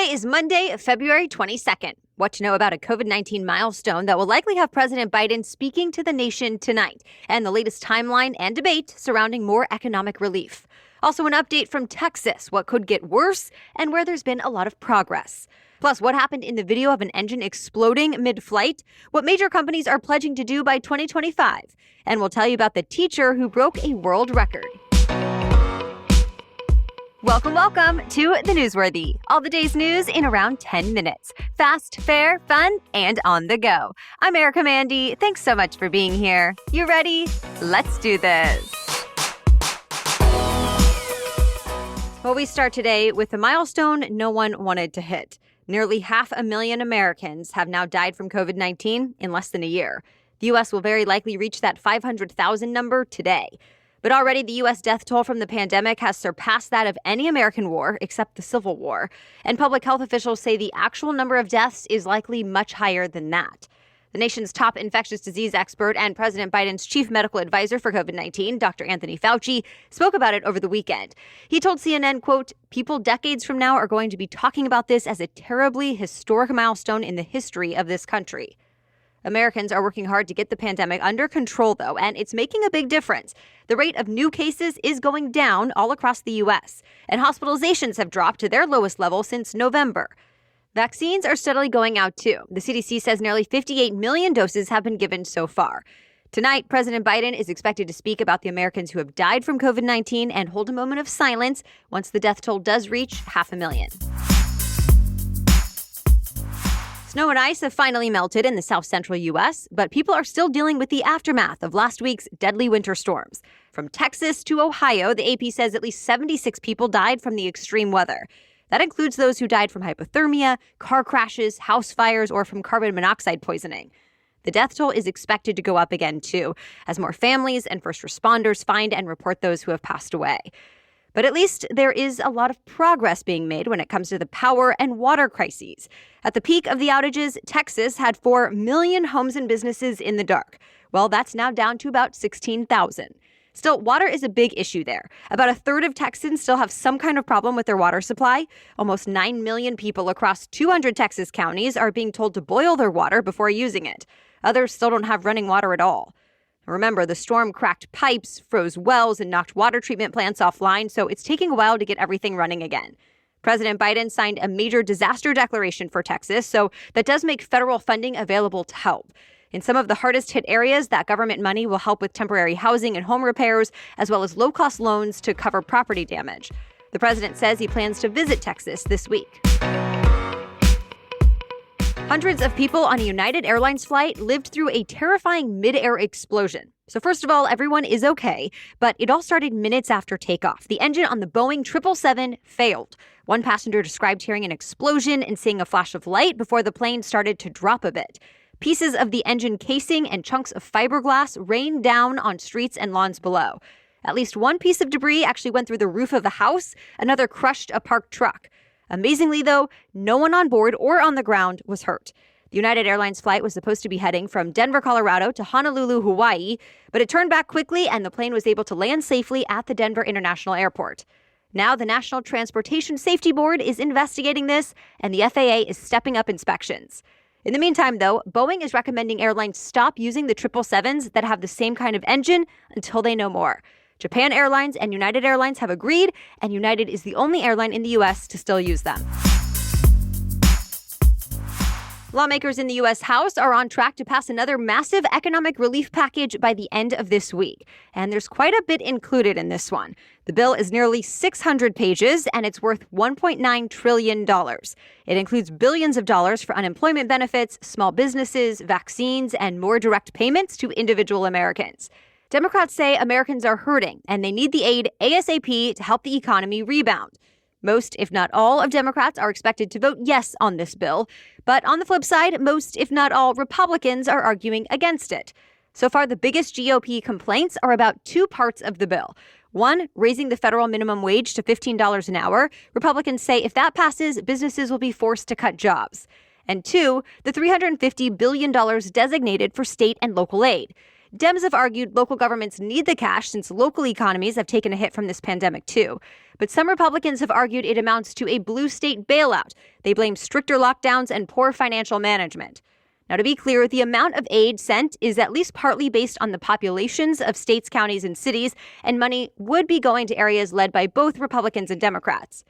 Today is Monday, February 22nd. What to know about a COVID-19 milestone that will likely have President Biden speaking to the nation tonight, and the latest timeline and debate surrounding more economic relief. Also an update from Texas, what could get worse, and where there's been a lot of progress. Plus, what happened in the video of an engine exploding mid-flight, what major companies are pledging to do by 2025, and we'll tell you about the teacher who broke a world record. Welcome to The Newsworthy. All the day's news in around 10 minutes. Fast, fair, fun, and on the go. I'm Erica Mandy. Thanks so much for being here. You ready? Let's do this. Well, we start today with a milestone no one wanted to hit. Nearly 500,000 Americans have now died from COVID-19 in less than a year. The U.S. will very likely reach that 500,000 number today. But already the U.S. death toll from the pandemic has surpassed that of any American war except the Civil War. And public health officials say the actual number of deaths is likely much higher than that. The nation's top infectious disease expert and President Biden's chief medical advisor for COVID-19, Dr. Anthony Fauci, spoke about it over the weekend. He told CNN, quote, "People decades from now are going to be talking about this as a terribly historic milestone in the history of this country." Americans are working hard to get the pandemic under control, though, and it's making a big difference. The rate of new cases is going down all across the U.S., and hospitalizations have dropped to their lowest level since November. Vaccines are steadily going out, too. The CDC says nearly 58 million doses have been given so far. Tonight, President Biden is expected to speak about the Americans who have died from COVID-19 and hold a moment of silence once the death toll does reach 500,000. Snow and ice have finally melted in the south-central U.S., but people are still dealing with the aftermath of last week's deadly winter storms. From Texas to Ohio, the AP says at least 76 people died from the extreme weather. That includes those who died from hypothermia, car crashes, house fires, or from carbon monoxide poisoning. The death toll is expected to go up again, too, as more families and first responders find and report those who have passed away. But at least there is a lot of progress being made when it comes to the power and water crises. At the peak of the outages, Texas had 4 million homes and businesses in the dark. Well, that's now down to about 16,000. Still, water is a big issue there. About a third of Texans still have some kind of problem with their water supply. Almost 9 million people across 200 Texas counties are being told to boil their water before using it. Others still don't have running water at all. Remember, the storm cracked pipes, froze wells, and knocked water treatment plants offline, so it's taking a while to get everything running again. President Biden signed a major disaster declaration for Texas, so that does make federal funding available to help. In some of the hardest hit areas, that government money will help with temporary housing and home repairs, as well as low-cost loans to cover property damage. The president says he plans to visit Texas this week. Hundreds of people on a United Airlines flight lived through a terrifying mid-air explosion. So first of all, everyone is okay, but it all started minutes after takeoff. The engine on the Boeing 777 failed. One passenger described hearing an explosion and seeing a flash of light before the plane started to drop a bit. Pieces of the engine casing and chunks of fiberglass rained down on streets and lawns below. At least one piece of debris actually went through the roof of a house, another crushed a parked truck. Amazingly, though, no one on board or on the ground was hurt. The United Airlines flight was supposed to be heading from Denver, Colorado to Honolulu, Hawaii, but it turned back quickly and the plane was able to land safely at the Denver International Airport. Now the National Transportation Safety Board is investigating this, and the FAA is stepping up inspections. In the meantime, though, Boeing is recommending airlines stop using the 777s that have the same kind of engine until they know more. Japan Airlines and United Airlines have agreed, and United is the only airline in the U.S. to still use them. Lawmakers in the U.S. House are on track to pass another massive economic relief package by the end of this week. And there's quite a bit included in this one. The bill is nearly 600 pages, and it's worth $1.9 trillion. It includes billions of dollars for unemployment benefits, small businesses, vaccines, and more direct payments to individual Americans. Democrats say Americans are hurting, and they need the aid ASAP to help the economy rebound. Most, if not all, of Democrats are expected to vote yes on this bill. But on the flip side, most, if not all, Republicans are arguing against it. So far, the biggest GOP complaints are about two parts of the bill. One, raising the federal minimum wage to $15 an hour. Republicans say if that passes, businesses will be forced to cut jobs. And two, the $350 billion designated for state and local aid. Dems have argued local governments need the cash since local economies have taken a hit from this pandemic too. But some Republicans have argued it amounts to a blue state bailout. They blame stricter lockdowns and poor financial management. Now, to be clear, the amount of aid sent is at least partly based on the populations of states, counties, and cities, and money would be going to areas led by both Republicans and Democrats.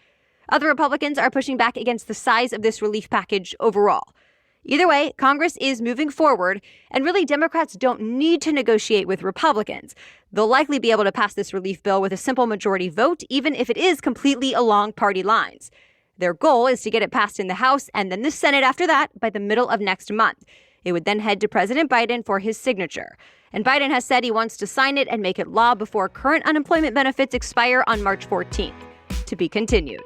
Other Republicans are pushing back against the size of this relief package overall. Either way, Congress is moving forward, and really Democrats don't need to negotiate with Republicans. They'll likely be able to pass this relief bill with a simple majority vote, even if it is completely along party lines. Their goal is to get it passed in the House and then the Senate after that by the middle of next month. It would then head to President Biden for his signature. And Biden has said he wants to sign it and make it law before current unemployment benefits expire on March 14th. To be continued.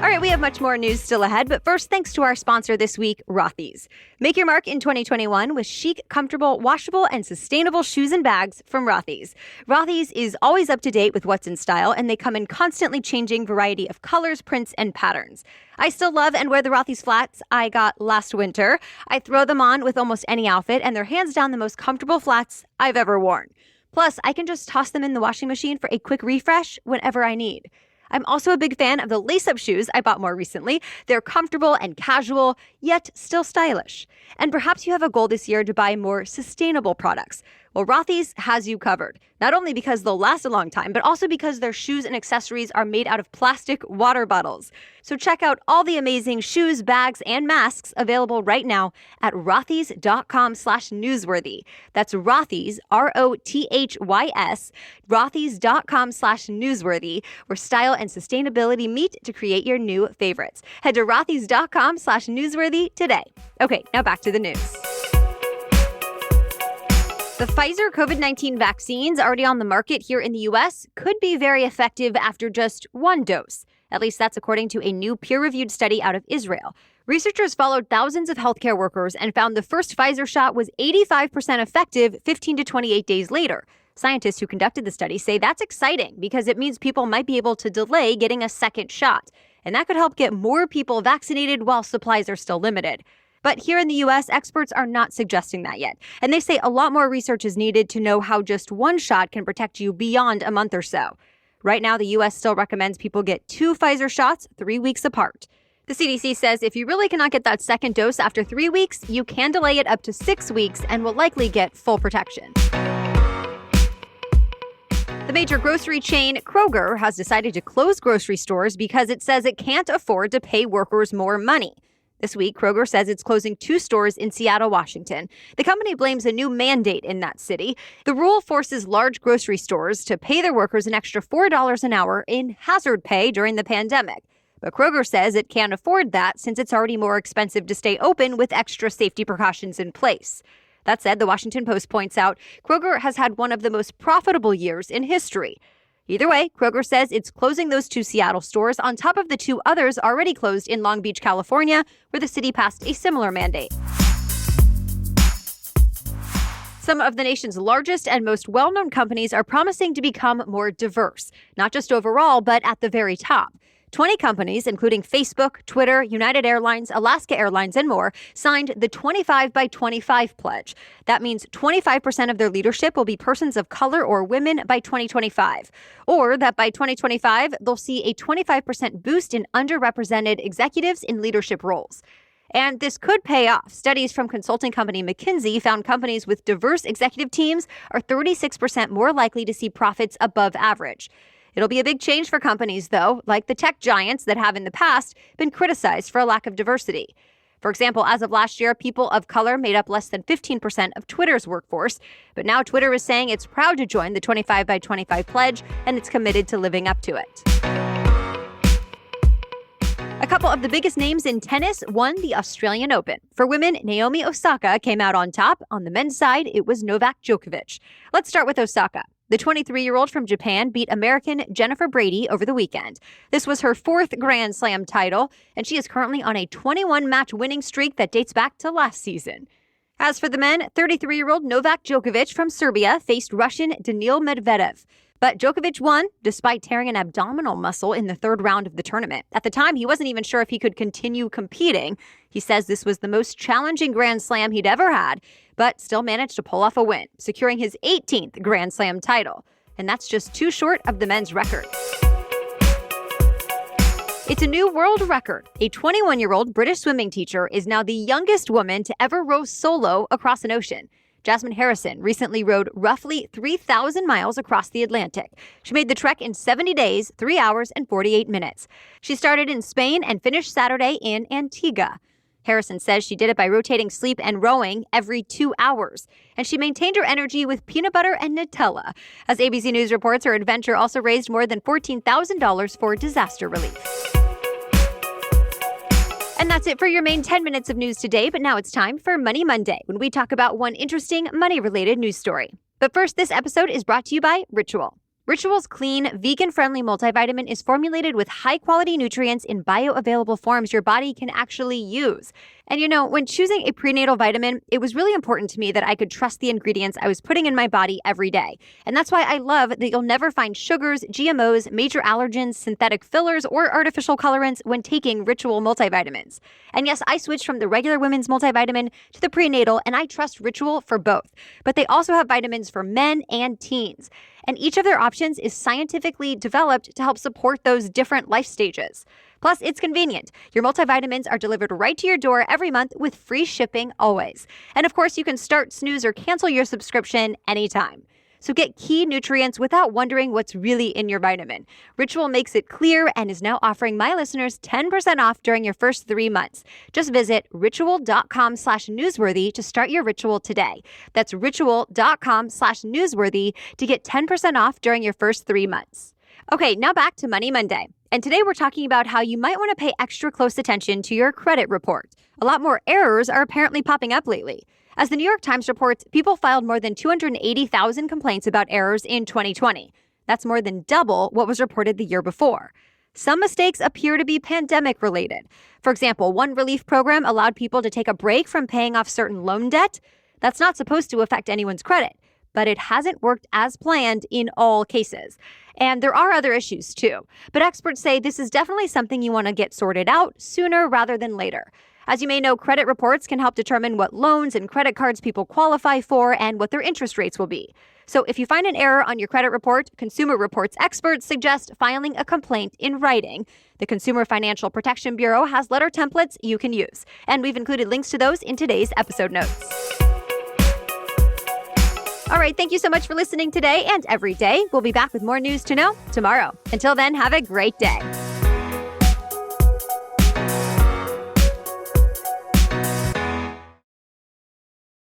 All right, we have much more news still ahead, but first, thanks to our sponsor this week, Rothy's. Make your mark in 2021 with chic, comfortable, washable, and sustainable shoes and bags from Rothy's. Rothy's is always up to date with what's in style, and they come in constantly changing variety of colors, prints, and patterns. I still love and wear the Rothy's flats I got last winter. I throw them on with almost any outfit, and they're hands down the most comfortable flats I've ever worn. Plus, I can just toss them in the washing machine for a quick refresh whenever I need. I'm also a big fan of the lace-up shoes I bought more recently. They're comfortable and casual, yet still stylish. And perhaps you have a goal this year to buy more sustainable products. Well, Rothy's has you covered, not only because they'll last a long time, but also because their shoes and accessories are made out of plastic water bottles. So check out all the amazing shoes, bags, and masks available right now at rothys.com/newsworthy. That's Rothys, Rothys, rothys.com/newsworthy, where style and sustainability meet to create your new favorites. Head to rothys.com/newsworthy today. Okay, now back to the news. The Pfizer COVID-19 vaccines already on the market here in the U.S. could be very effective after just one dose. At least that's according to a new peer-reviewed study out of Israel. Researchers followed thousands of healthcare workers and found the first Pfizer shot was 85% effective 15 to 28 days later. Scientists who conducted the study say that's exciting because it means people might be able to delay getting a second shot. And that could help get more people vaccinated while supplies are still limited. But here in the U.S., experts are not suggesting that yet. And they say a lot more research is needed to know how just one shot can protect you beyond a month or so. Right now, the U.S. still recommends people get 2 Pfizer shots 3 weeks apart. The CDC says if you really cannot get that second dose after 3 weeks, you can delay it up to 6 weeks and will likely get full protection. The major grocery chain, Kroger, has decided to close grocery stores because it says it can't afford to pay workers more money. This week, Kroger says it's closing 2 stores in Seattle, Washington. The company blames a new mandate in that city. The rule forces large grocery stores to pay their workers an extra $4 an hour in hazard pay during the pandemic. But Kroger says it can't afford that since it's already more expensive to stay open with extra safety precautions in place. That said, the Washington Post points out Kroger has had one of the most profitable years in history. Either way, Kroger says it's closing those 2 Seattle stores on top of the 2 others already closed in Long Beach, California, where the city passed a similar mandate. Some of the nation's largest and most well-known companies are promising to become more diverse, not just overall, but at the very top. 20 companies, including Facebook, Twitter, United Airlines, Alaska Airlines, and more, signed the 25 by 25 pledge. That means 25% of their leadership will be persons of color or women by 2025. Or that by 2025, they'll see a 25% boost in underrepresented executives in leadership roles. And this could pay off. Studies from consulting company McKinsey found companies with diverse executive teams are 36% more likely to see profits above average. It'll be a big change for companies, though, like the tech giants that have in the past been criticized for a lack of diversity. For example, as of last year, people of color made up less than 15% of Twitter's workforce. But now Twitter is saying it's proud to join the 25 by 25 pledge, and it's committed to living up to it. A couple of the biggest names in tennis won the Australian Open. For women, Naomi Osaka came out on top. On the men's side, it was Novak Djokovic. Let's start with Osaka. The 23-year-old from Japan beat American Jennifer Brady over the weekend. This was her 4th Grand Slam title, and she is currently on a 21-match winning streak that dates back to last season. As for the men, 33-year-old Novak Djokovic from Serbia faced Russian Daniil Medvedev. But Djokovic won despite tearing an abdominal muscle in the third round of the tournament. At the time, he wasn't even sure if he could continue competing. He says this was the most challenging Grand Slam he'd ever had, but still managed to pull off a win, securing his 18th Grand Slam title. And that's just 2 short of the men's record. It's a new world record. A 21-year-old British swimming teacher is now the youngest woman to ever row solo across an ocean. Jasmine Harrison recently rowed roughly 3,000 miles across the Atlantic. She made the trek in 70 days, 3 hours, and 48 minutes. She started in Spain and finished Saturday in Antigua. Harrison says she did it by rotating sleep and rowing every 2 hours. And she maintained her energy with peanut butter and Nutella. As ABC News reports, her adventure also raised more than $14,000 for disaster relief. And that's it for your main 10 minutes of news today, but now it's time for Money Monday, when we talk about one interesting money-related news story. But first, this episode is brought to you by Ritual. Ritual's clean, vegan-friendly multivitamin is formulated with high-quality nutrients in bioavailable forms your body can actually use. And when choosing a prenatal vitamin, it was really important to me that I could trust the ingredients I was putting in my body every day. And that's why I love that you'll never find sugars, GMOs, major allergens, synthetic fillers, or artificial colorants when taking Ritual multivitamins. And yes, I switched from the regular women's multivitamin to the prenatal, and I trust Ritual for both. But they also have vitamins for men and teens. And each of their options is scientifically developed to help support those different life stages. Plus, it's convenient. Your multivitamins are delivered right to your door every month with free shipping always. And of course, you can start, snooze, or cancel your subscription anytime. So get key nutrients without wondering what's really in your vitamin. Ritual makes it clear and is now offering my listeners 10% off during your first 3 months. Just visit ritual.com/newsworthy to start your Ritual today. That's ritual.com/newsworthy to get 10% off during your first 3 months. Okay, now back to Money Monday. And today we're talking about how you might want to pay extra close attention to your credit report. A lot more errors are apparently popping up lately. As the New York Times reports, people filed more than 280,000 complaints about errors in 2020. That's more than double what was reported the year before. Some mistakes appear to be pandemic-related. For example, one relief program allowed people to take a break from paying off certain loan debt. That's not supposed to affect anyone's credit, but it hasn't worked as planned in all cases. And there are other issues too. But experts say this is definitely something you want to get sorted out sooner rather than later. As you may know, credit reports can help determine what loans and credit cards people qualify for and what their interest rates will be. So if you find an error on your credit report, Consumer Reports experts suggest filing a complaint in writing. The Consumer Financial Protection Bureau has letter templates you can use. And we've included links to those in today's episode notes. All right, thank you so much for listening today and every day. We'll be back with more news to know tomorrow. Until then, have a great day.